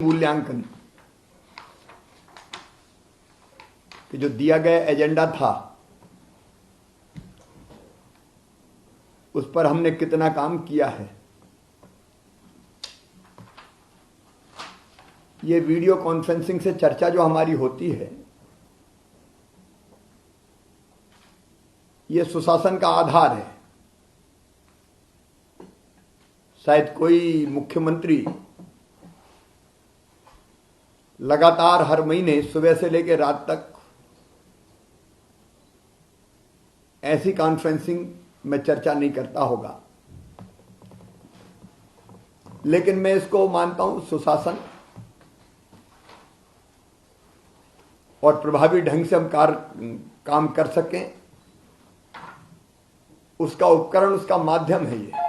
मूल्यांकन कि जो दिया गया एजेंडा था उस पर हमने कितना काम किया है। ये वीडियो कॉन्फ्रेंसिंग से चर्चा जो हमारी होती है, ये सुशासन का आधार है। शायद कोई मुख्यमंत्री लगातार हर महीने सुबह से लेकर रात तक ऐसी कॉन्फ्रेंसिंग में चर्चा नहीं करता होगा, लेकिन मैं इसको मानता हूं सुशासन और प्रभावी ढंग से हम काम कर सकें, उसका उपकरण, उसका माध्यम है ये।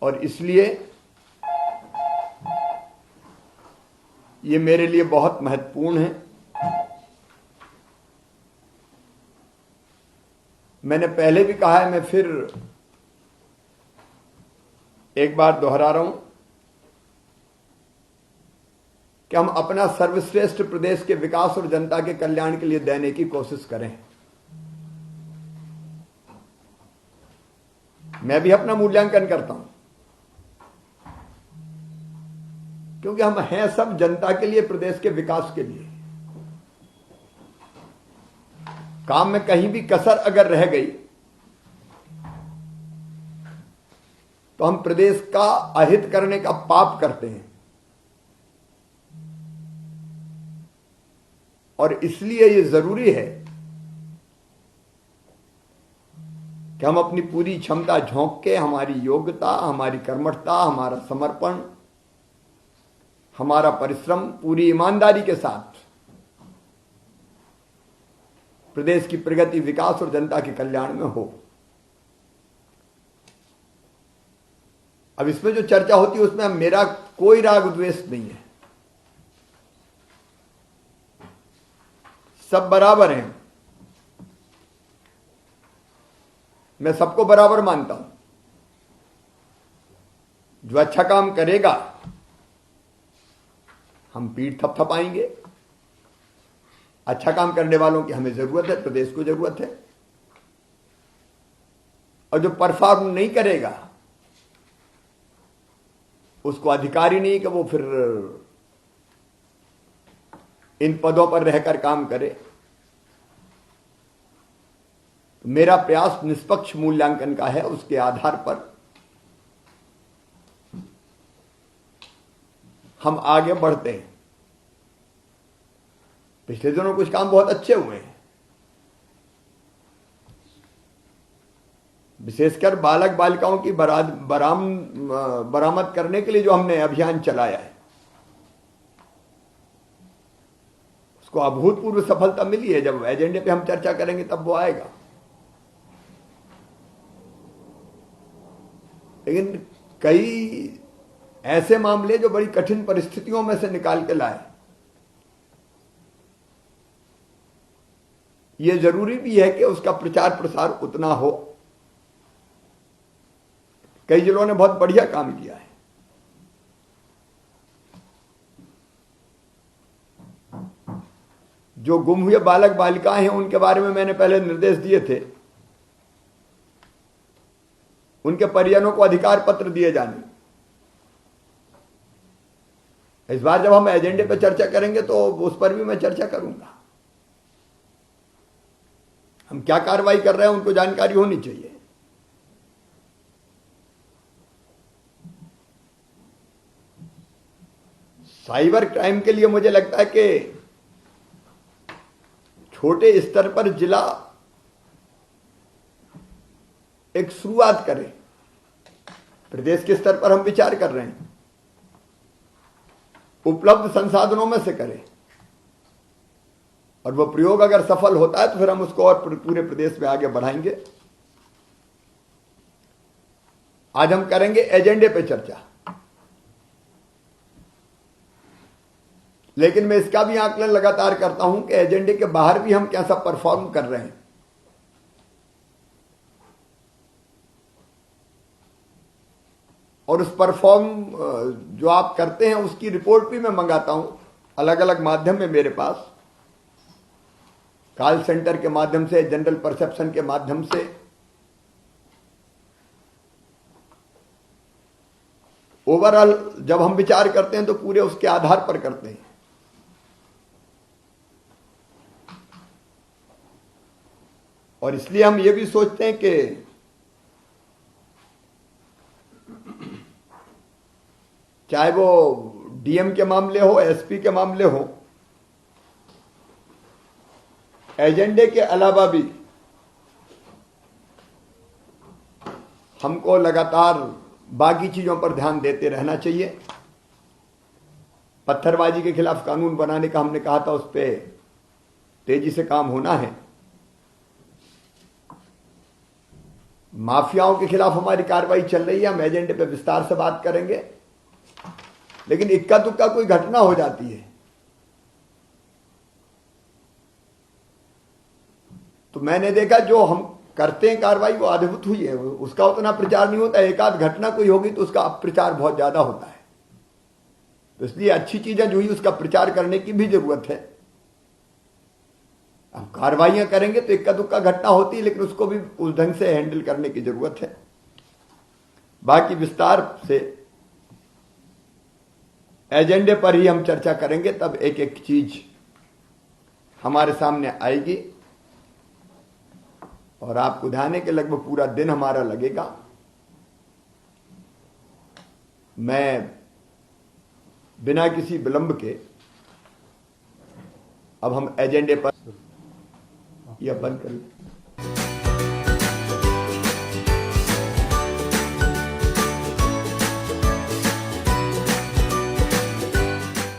और इसलिए ये मेरे लिए बहुत महत्वपूर्ण है। मैंने पहले भी कहा है, मैं फिर एक बार दोहरा रहा हूं कि हम अपना सर्वश्रेष्ठ प्रदेश के विकास और जनता के कल्याण के लिए देने की कोशिश करें। मैं भी अपना मूल्यांकन करता हूं, क्योंकि हम हैं सब जनता के लिए, प्रदेश के विकास के लिए। काम में कहीं भी कसर अगर रह गई तो हम प्रदेश का अहित करने का पाप करते हैं। और इसलिए ये जरूरी है कि हम अपनी पूरी क्षमता झोंक के, हमारी योग्यता, हमारी कर्मठता, हमारा समर्पण, हमारा परिश्रम पूरी ईमानदारी के साथ प्रदेश की प्रगति, विकास और जनता के कल्याण में हो। अब इसमें जो चर्चा होती है उसमें मेरा कोई राग द्वेष नहीं है, सब बराबर हैं। मैं सबको बराबर मानता हूं। जो अच्छा काम करेगा हम पीठ थपथपाएंगे। अच्छा काम करने वालों की हमें जरूरत है, प्रदेश को जरूरत है। और जो परफॉर्म नहीं करेगा उसको अधिकार ही नहीं कि वो फिर इन पदों पर रहकर काम करे। तो मेरा प्रयास निष्पक्ष मूल्यांकन का है, उसके आधार पर हम आगे बढ़ते हैं। पिछले दिनों कुछ काम बहुत अच्छे हुए हैं, विशेषकर बालक बालिकाओं की बरामद करने के लिए जो हमने अभियान चलाया है, उसको अभूतपूर्व सफलता मिली है। जब एजेंडे पे हम चर्चा करेंगे तब वो आएगा। लेकिन कई ऐसे मामले जो बड़ी कठिन परिस्थितियों में से निकाल के लाए, ये जरूरी भी है कि उसका प्रचार प्रसार उतना हो। कई जिलों ने बहुत बढ़िया काम किया है। जो गुम हुए बालक बालिकाएं हैं उनके बारे में मैंने पहले निर्देश दिए थे, उनके परिजनों को अधिकार पत्र दिए जाने। इस बार जब हम एजेंडे पर चर्चा करेंगे तो उस पर भी मैं चर्चा करूंगा। हम क्या कार्रवाई कर रहे हैं उनको जानकारी होनी चाहिए। साइबर क्राइम के लिए मुझे लगता है कि छोटे स्तर पर जिला एक शुरुआत करे। प्रदेश के स्तर पर हम विचार कर रहे हैं, उपलब्ध संसाधनों में से करें, और वह प्रयोग अगर सफल होता है तो फिर हम उसको और पूरे प्रदेश में आगे बढ़ाएंगे। आज हम करेंगे एजेंडे पे चर्चा, लेकिन मैं इसका भी आकलन लगातार करता हूं कि एजेंडे के बाहर भी हम कैसा परफॉर्म कर रहे हैं। और उस परफॉर्म जो आप करते हैं उसकी रिपोर्ट भी मैं मंगाता हूं अलग अलग माध्यम में मेरे पास, कॉल सेंटर के माध्यम से, जनरल परसेप्शन के माध्यम से। ओवरऑल जब हम विचार करते हैं तो पूरे उसके आधार पर करते हैं। और इसलिए हम ये भी सोचते हैं कि चाहे वो डीएम के मामले हो, एसपी के मामले हो, एजेंडे के अलावा भी हमको लगातार बाकी चीजों पर ध्यान देते रहना चाहिए। पत्थरबाजी के खिलाफ कानून बनाने का हमने कहा था, उस पर तेजी से काम होना है। माफियाओं के खिलाफ हमारी कार्रवाई चल रही है, हम एजेंडे पे विस्तार से बात करेंगे। लेकिन इक्का दुक्का कोई घटना हो जाती है तो मैंने देखा जो हम करते हैं कार्रवाई वो अद्भुत हुई है, उसका उतना प्रचार नहीं होता। एक आध घटना कोई होगी तो उसका प्रचार बहुत ज्यादा होता है। तो इसलिए अच्छी चीजें जो हुई उसका प्रचार करने की भी जरूरत है। हम कार्रवाइयां करेंगे तो इक्का दुक्का घटना होती है, लेकिन उसको भी उस ढंग से हैंडल करने की जरूरत है। बाकी विस्तार से एजेंडे पर ही हम चर्चा करेंगे, तब एक एक चीज हमारे सामने आएगी और आपको ध्यान के लगभग पूरा दिन हमारा लगेगा। मैं बिना किसी विलंब के अब हम एजेंडे पर यह बंद करें।